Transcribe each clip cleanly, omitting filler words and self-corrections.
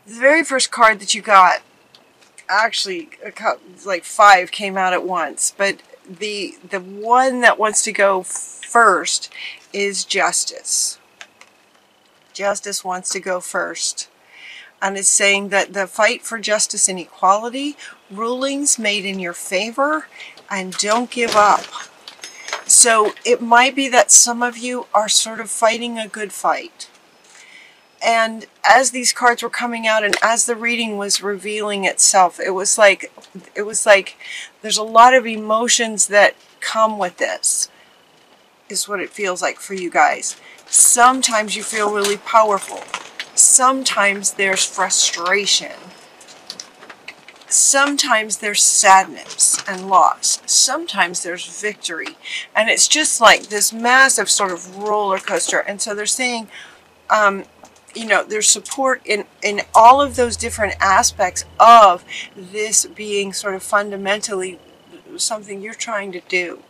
The very first card that you got, actually, like 5 came out at once, but the one that wants to go first is Justice. Justice wants to go first. And it's saying that the fight for justice and equality, rulings made in your favor, and don't give up. So it might be that some of you are sort of fighting a good fight. And as these cards were coming out and as the reading was revealing itself, it was like there's a lot of emotions that come with this, is what it feels like for you guys. Sometimes you feel really powerful. Sometimes there's frustration. Sometimes there's sadness and loss. Sometimes there's victory. And it's just like this massive sort of roller coaster. And so they're saying, you know, there's support in all of those different aspects of this being sort of fundamentally something you're trying to do.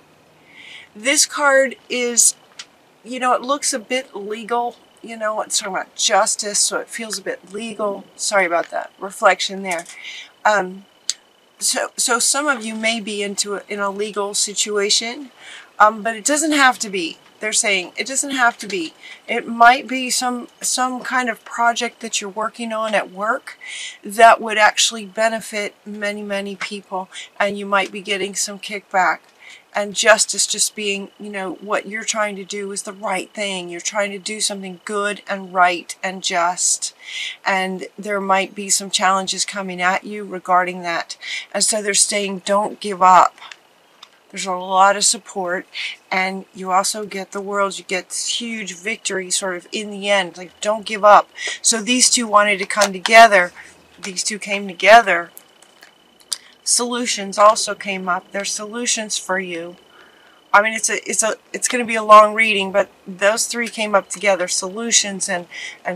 This card is, you know, it looks a bit legal. You know, it's talking about justice, so it feels a bit legal. Sorry about that reflection there. So some of you may be in a legal situation, but it doesn't have to be. They're saying it doesn't have to be. It might be some kind of project that you're working on at work that would actually benefit many people, and you might be getting some kickback. And justice just being, you know, what you're trying to do is the right thing. You're trying to do something good and right and just. And there might be some challenges coming at you regarding that. And so they're saying, don't give up. There's a lot of support. And you also get the world. You get this huge victory sort of in the end. Like, don't give up. So these two wanted to come together. These two came together. Solutions also came up. There's solutions for you. I mean, it's going to be a long reading, but those three came up together: solutions and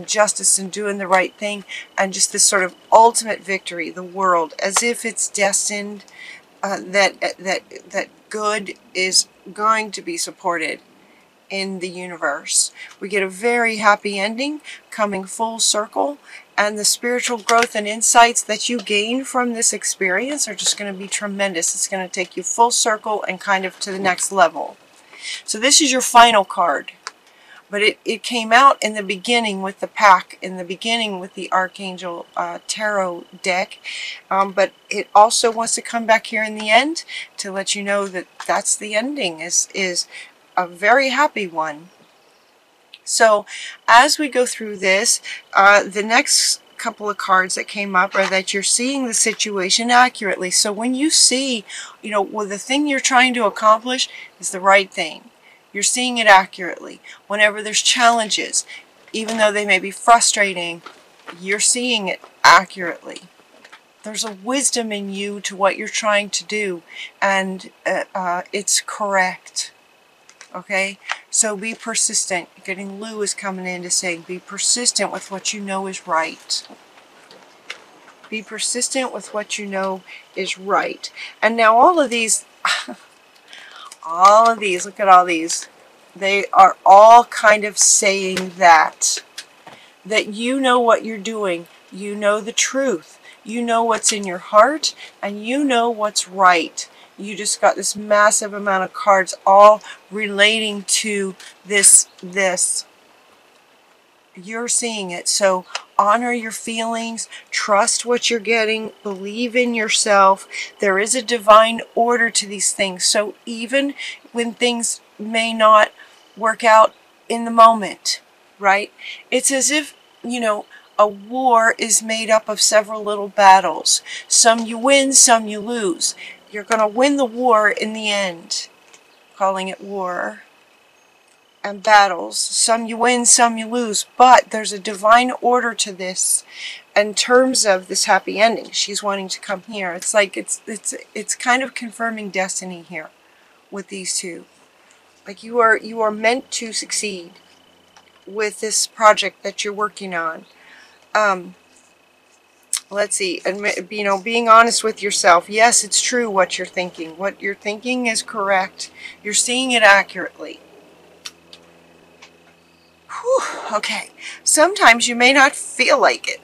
justice and doing the right thing, and just this sort of ultimate victory. The world, as if it's destined that good is going to be supported in the universe. We get a very happy ending coming full circle, and the spiritual growth and insights that you gain from this experience are just going to be tremendous. It's going to take you full circle and kind of to the next level. So this is your final card, but it came out in the beginning with the pack, in the beginning with the Archangel Tarot deck, but it also wants to come back here in the end to let you know that that's the ending, is a very happy one. So as we go through this, the next couple of cards that came up are that you're seeing the situation accurately. So when you see, you know, well, the thing you're trying to accomplish is the right thing, you're seeing it accurately. Whenever there's challenges, even though they may be frustrating, you're seeing it accurately. There's a wisdom in you to what you're trying to do, and it's correct. Okay, so be persistent. Getting Lou is coming in to say, be persistent with what you know is right. Be persistent with what you know is right. And now all of these, look at all these. They are all kind of saying that you know what you're doing. You know the truth. You know what's in your heart, and you know what's right. You just got this massive amount of cards all relating to this. You're seeing it. So honor your feelings, trust what you're getting, believe in yourself. There is a divine order to these things. So even when things may not work out in the moment, right? It's as if, you know, a war is made up of several little battles. Some you win, some you lose. You're going to win the war in the end, calling it war and battles. Some you win, some you lose, but there's a divine order to this in terms of this happy ending. She's wanting to come here. It's like it's kind of confirming destiny here with these two. Like you are meant to succeed with this project that you're working on. Let's see, you know, being honest with yourself. Yes, it's true what you're thinking. What you're thinking is correct. You're seeing it accurately. Whew, okay, sometimes you may not feel like it,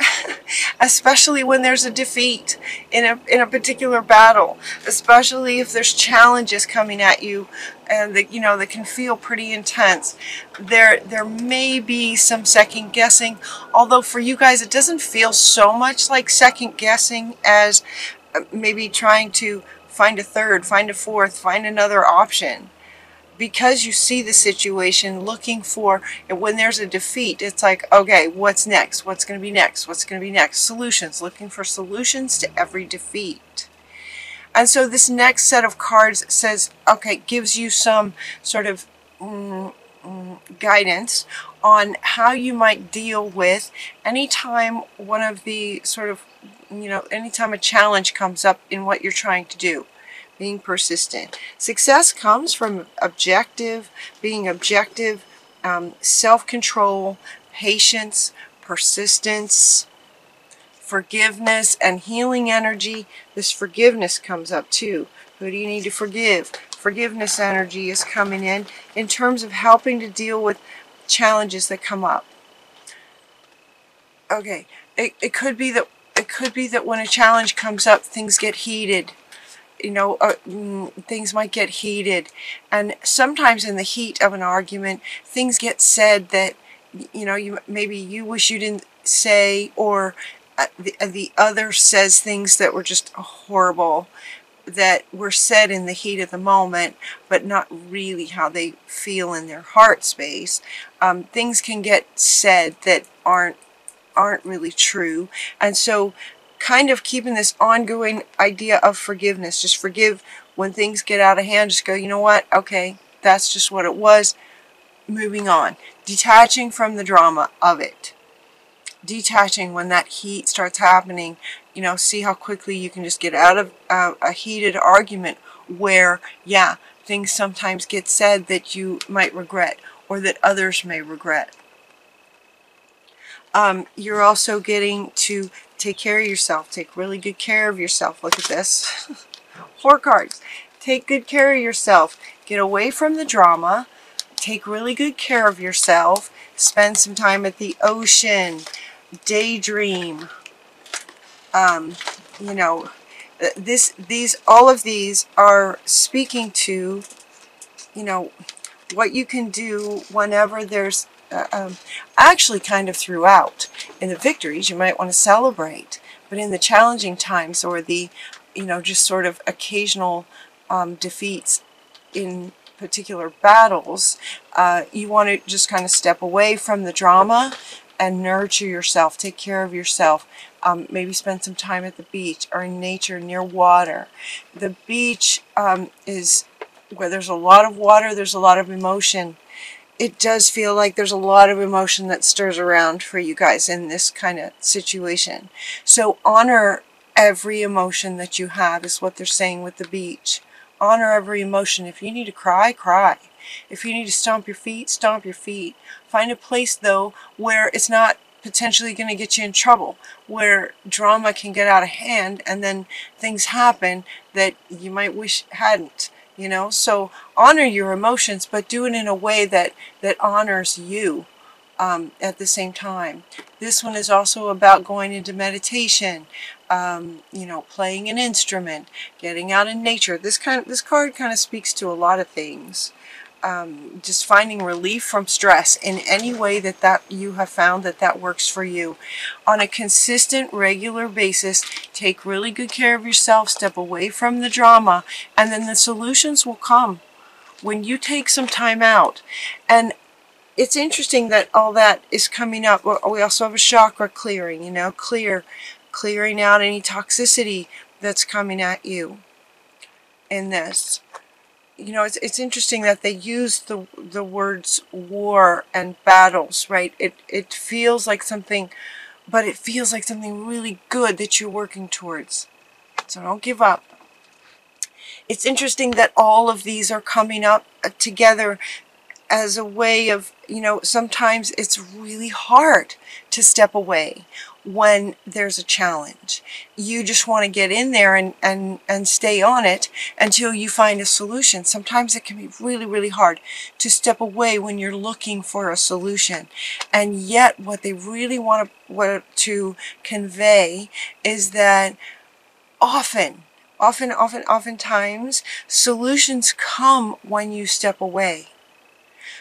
especially when there's a defeat in a particular battle, especially if there's challenges coming at you and that, you know, that can feel pretty intense. There may be some second guessing, although for you guys it doesn't feel so much like second guessing as maybe trying to find a third, find a fourth, find another option. Because you see the situation looking for, and when there's a defeat, it's like, okay, what's next? What's going to be next? What's going to be next? Solutions, looking for solutions to every defeat. And so this next set of cards says, okay, gives you some sort of guidance on how you might deal with anytime one of the sort of, you know, anytime a challenge comes up in what you're trying to do. Being persistent. Success comes from being objective, self-control, patience, persistence, forgiveness, and healing energy. This forgiveness comes up too. Who do you need to forgive? Forgiveness energy is coming in terms of helping to deal with challenges that come up. Okay, it could be that when a challenge comes up, things get heated. You know, things might get heated, and sometimes in the heat of an argument, things get said that, you know, maybe you wish you didn't say, or the other says things that were just horrible, that were said in the heat of the moment, but not really how they feel in their heart space. Things can get said that aren't really true, and so kind of keeping this ongoing idea of forgiveness. Just forgive when things get out of hand. Just go, you know what? Okay, that's just what it was. Moving on. Detaching from the drama of it. Detaching when that heat starts happening. You know, see how quickly you can just get out of a heated argument where, yeah, things sometimes get said that you might regret or that others may regret. You're also getting to take care of yourself. Take really good care of yourself. Look at this. 4 cards. Take good care of yourself. Get away from the drama. Take really good care of yourself. Spend some time at the ocean. Daydream. You know, all of these are speaking to, you know, what you can do whenever there's actually kind of throughout. In the victories, you might want to celebrate, but in the challenging times, or the, you know, just sort of occasional defeats in particular battles, you want to just kind of step away from the drama and nurture yourself, take care of yourself. Maybe spend some time at the beach or in nature near water. The beach is where there's a lot of water, there's a lot of emotion. It does feel like there's a lot of emotion that stirs around for you guys in this kind of situation. So honor every emotion that you have is what they're saying with the beach. Honor every emotion. If you need to cry, cry. If you need to stomp your feet, stomp your feet. Find a place, though, where it's not potentially going to get you in trouble, where drama can get out of hand and then things happen that you might wish hadn't. You know, so honor your emotions, but do it in a way that honors you at the same time. This one is also about going into meditation, you know, playing an instrument, getting out in nature. This card kind of speaks to a lot of things. Just finding relief from stress in any way that you have found that works for you. On a consistent, regular basis, take really good care of yourself, step away from the drama, and then the solutions will come when you take some time out. And it's interesting that all that is coming up. We also have a chakra clearing, you know, clearing out any toxicity that's coming at you in this. You know, it's interesting that they use the words war and battles, right? It feels like something, but it feels like something really good that you're working towards. So don't give up. It's interesting that all of these are coming up together as a way of, sometimes it's really hard to step away when there's a challenge. You just want to get in there and stay on it until you find a solution. Sometimes it can be really, really hard to step away when you're looking for a solution. And yet what they really want to convey is that oftentimes solutions come when you step away.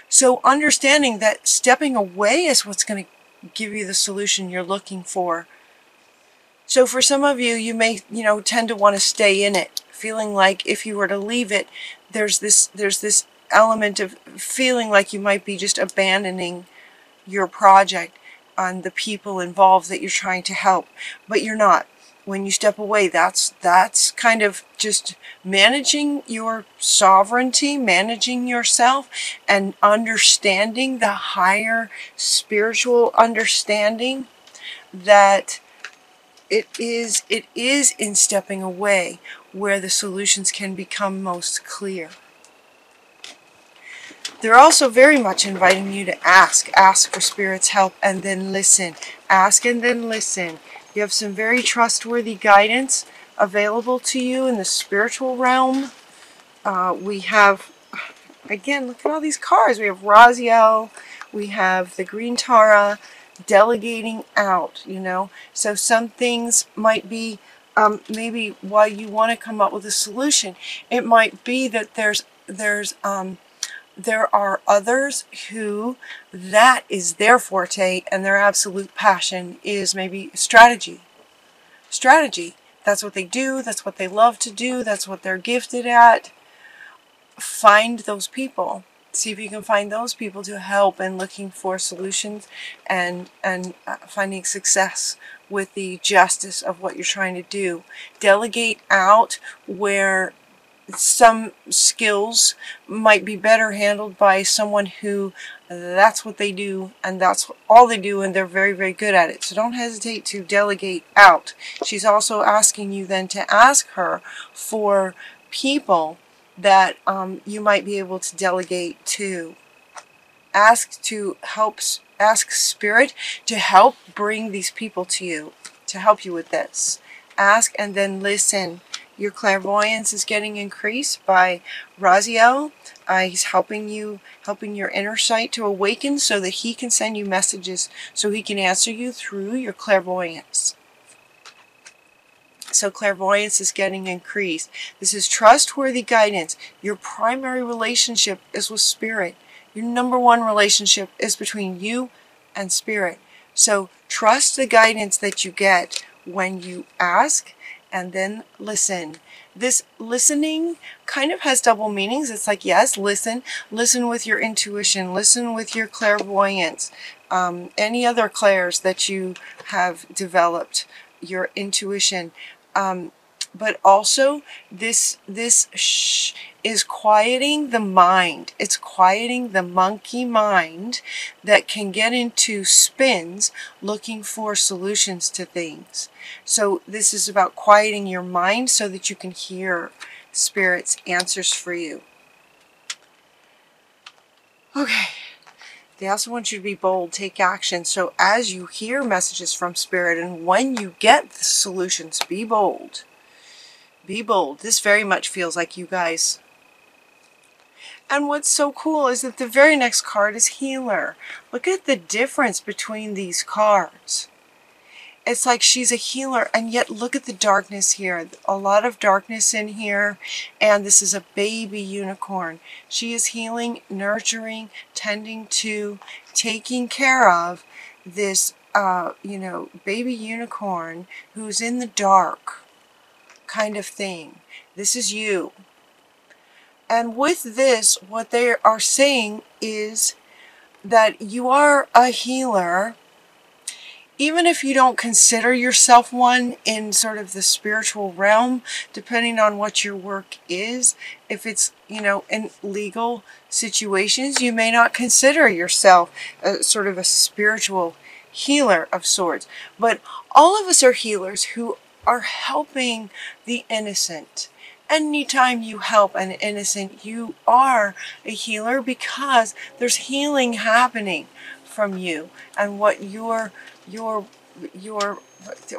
So understanding that stepping away is what's going to give you the solution you're looking for. So for some of you, you may, tend to want to stay in it, feeling like if you were to leave it, there's this element of feeling like you might be just abandoning your project on the people involved that you're trying to help, but you're not. When you step away, that's kind of just managing your sovereignty, managing yourself, and understanding the higher spiritual understanding that it is in stepping away where the solutions can become most clear. They're also very much inviting you to ask for Spirit's help, and then listen. Ask and then listen. You have some very trustworthy guidance available to you in the spiritual realm. We have, again, look at all these cards. We have Raziel, we have the Green Tara, delegating out, So some things might be, maybe while you want to come up with a solution, it might be that there are others who that is their forte and their absolute passion is maybe strategy. That's what they do. That's what they love to do. That's what they're gifted at. Find those people. See if you can find those people to help in looking for solutions and finding success with the justice of what you're trying to do. Delegate out where some skills might be better handled by someone who that's what they do and that's all they do and they're very, very good at it. So don't hesitate to delegate out. She's also asking you then to ask her for people that you might be able to delegate to. Ask Spirit to help bring these people to you, to help you with this. Ask and then listen. Your clairvoyance is getting increased by Raziel. He's helping your inner sight to awaken so that he can send you messages, so he can answer you through your clairvoyance. So clairvoyance is getting increased. This is trustworthy guidance. Your primary relationship is with Spirit. Your number one relationship is between you and Spirit. So trust the guidance that you get when you ask and then listen. This listening kind of has double meanings. It's like, yes, listen with your intuition, listen with your clairvoyance, any other clairs that you have developed, your intuition. But also this is quieting the mind. It's quieting the monkey mind that can get into spins looking for solutions to things. So this is about quieting your mind so that you can hear Spirit's answers for you. Okay. They also want you to be bold, take action. So as you hear messages from Spirit and when you get the solutions, be bold. Be bold. This very much feels like you guys. And what's so cool is that the very next card is Healer. Look at the difference between these cards. It's like she's a healer, and yet look at the darkness here. A lot of darkness in here, and this is a baby unicorn. She is healing, nurturing, tending to, taking care of this, baby unicorn who's in the dark kind of thing. This is you. And with this, what they are saying is that you are a healer. Even if you don't consider yourself one in sort of the spiritual realm, depending on what your work is, if it's, in legal situations, you may not consider yourself sort of a spiritual healer of sorts. But all of us are healers who are helping the innocent. Anytime you help an innocent, you are a healer, because there's healing happening from you and what your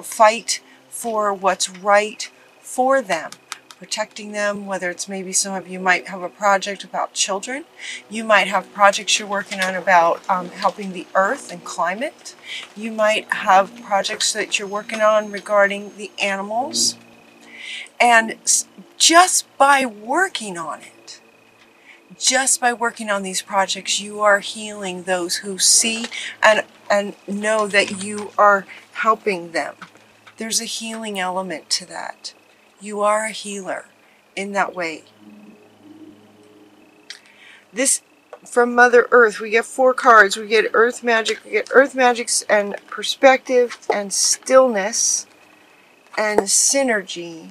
fight for what's right for them, protecting them. Whether it's, maybe some of you might have a project about children, you might have projects you're working on about helping the earth and climate, you might have projects that you're working on regarding the animals, and just by working on it, just by working on these projects, you are healing those who see and know that you are helping them. There's a healing element to that. You are a healer in that way. This, from Mother Earth, we get 4 cards. We get Earth Magic, we get Earth Magics and Perspective and Stillness and Synergy.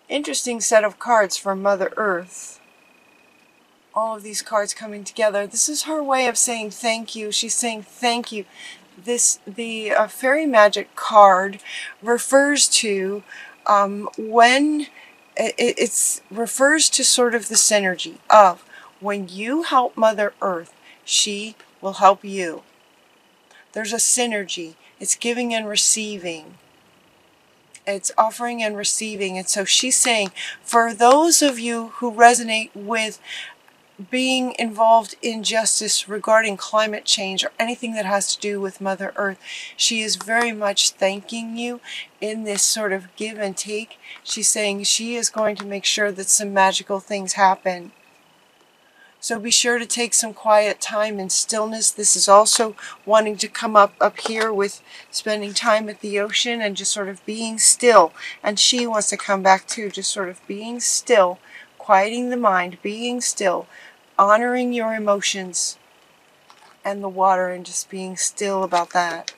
Interesting set of cards from Mother Earth. All of these cards coming together. This is her way of saying thank you. She's saying thank you. The Fairy Magic card refers to when it refers to sort of the synergy of when you help Mother Earth, she will help you. There's a synergy. It's giving and receiving. It's offering and receiving. And so she's saying, for those of you who resonate with being involved in justice regarding climate change or anything that has to do with Mother Earth, she is very much thanking you in this sort of give and take. She's saying she is going to make sure that some magical things happen. So be sure to take some quiet time and stillness. This is also wanting to come up here with spending time at the ocean and just sort of being still. And she wants to come back too, just sort of being still, quieting the mind, being still, honoring your emotions and the water, and just being still about that.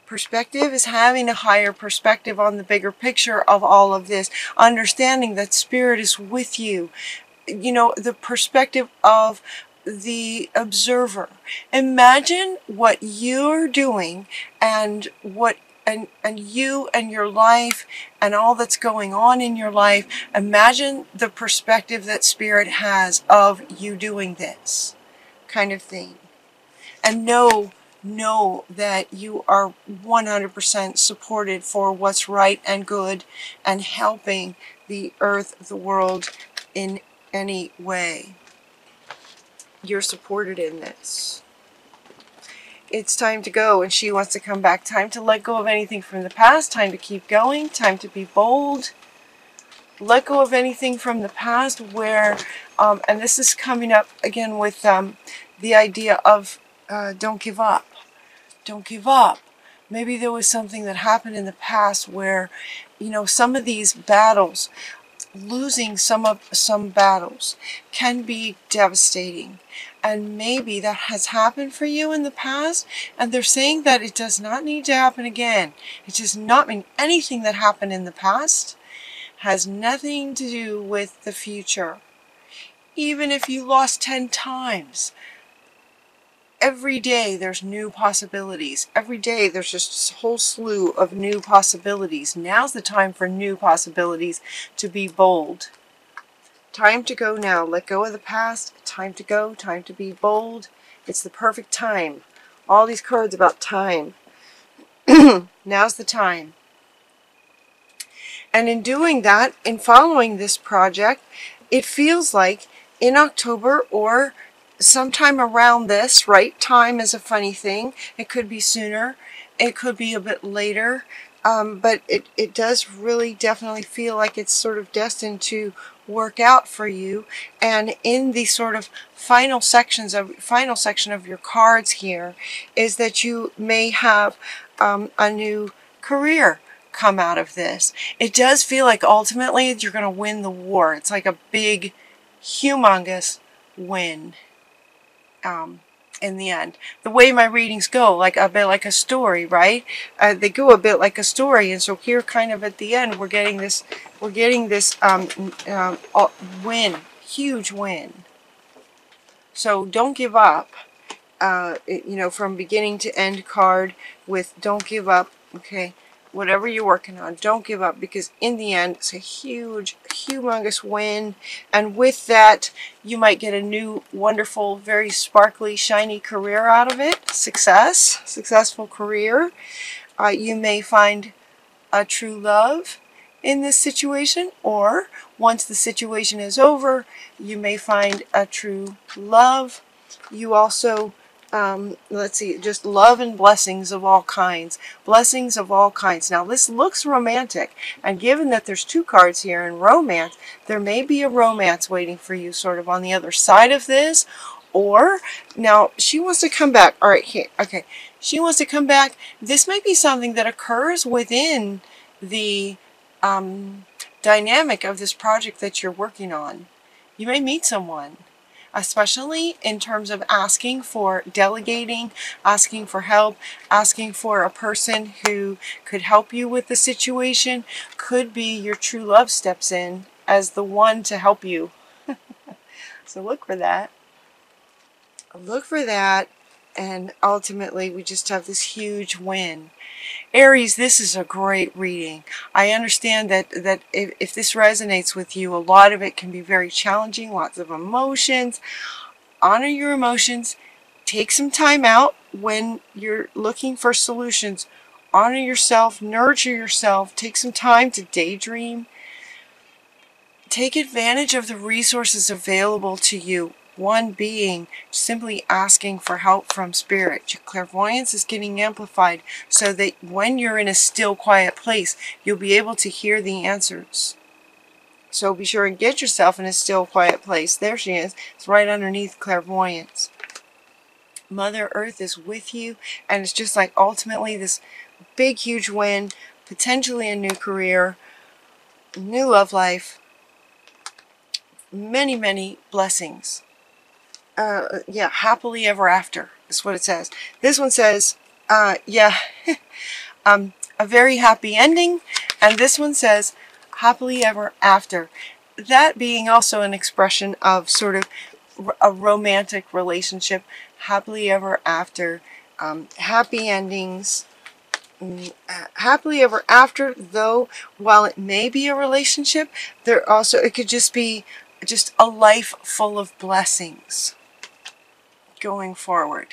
Perspective is having a higher perspective on the bigger picture of all of this, understanding that Spirit is with you. You know, the perspective of the observer. Imagine what you're doing and what and you and your life and all that's going on in your life. Imagine the perspective that Spirit has of you doing this kind of thing. And know that you are 100% supported for what's right and good and helping the earth, the world in any way. You're supported in this. It's time to go, and she wants to come back. Time to let go of anything from the past. Time to keep going. Time to be bold. Let go of anything from the past where, and this is coming up again with the idea of don't give up. Don't give up. Maybe there was something that happened in the past where, you know, some of these battles, losing some battles can be devastating, and maybe that has happened for you in the past, and they're saying that it does not need to happen again. It does not mean anything that happened in the past has nothing to do with the future. Even if you lost 10 times, every day there's new possibilities. Every day there's just a whole slew of new possibilities. Now's the time for new possibilities, to be bold. Time to go now. Let go of the past. Time to go. Time to be bold. It's the perfect time. All these cards about time. Now's the time. And in doing that, in following this project, it feels like in October or sometime around this, right? Time is a funny thing. It could be sooner. It could be a bit later. But it does really definitely feel like it's sort of destined to work out for you. And in the sort of final section of your cards here is that you may have a new career come out of this. It does feel like ultimately you're going to win the war. It's like a big, humongous win. In the end, the way my readings go, like a bit like a story, right? They go a bit like a story, and so here, kind of at the end, we're getting this win, huge win. So don't give up. You know, from beginning to end card with don't give up. Okay, whatever you're working on, don't give up, because in the end, it's a huge, humongous win. And with that, you might get a new, wonderful, very sparkly, shiny career out of it. Successful career. You may find a true love in this situation, or once the situation is over, you may find a true love. You also, let's see, just love and blessings of all kinds. Blessings of all kinds. Now this looks romantic, and given that there's 2 cards here in romance, there may be a romance waiting for you sort of on the other side of this. Or, now, she wants to come back. All right, here, okay. She wants to come back. This might be something that occurs within the dynamic of this project that you're working on. You may meet someone, especially in terms of asking for delegating, asking for help, asking for a person who could help you with the situation. Could be your true love steps in as the one to help you. So look for that. Look for that, and ultimately we just have this huge win. Aries, this is a great reading. I understand that if this resonates with you, a lot of it can be very challenging, lots of emotions. Honor your emotions. Take some time out when you're looking for solutions. Honor yourself, nurture yourself, take some time to daydream. Take advantage of the resources available to you. One being simply asking for help from spirit. Your clairvoyance is getting amplified so that when you're in a still, quiet place, you'll be able to hear the answers. So be sure and get yourself in a still, quiet place. There she is. It's right underneath clairvoyance. Mother Earth is with you, and it's just like ultimately this big, huge win, potentially a new career, new love life, many, many blessings. Yeah, happily ever after is what it says. This one says, yeah, a very happy ending, and this one says happily ever after. That being also an expression of sort of a romantic relationship, happily ever after, happy endings. Happily ever after, though, while it may be a relationship, there also, it could just be just a life full of blessings going forward.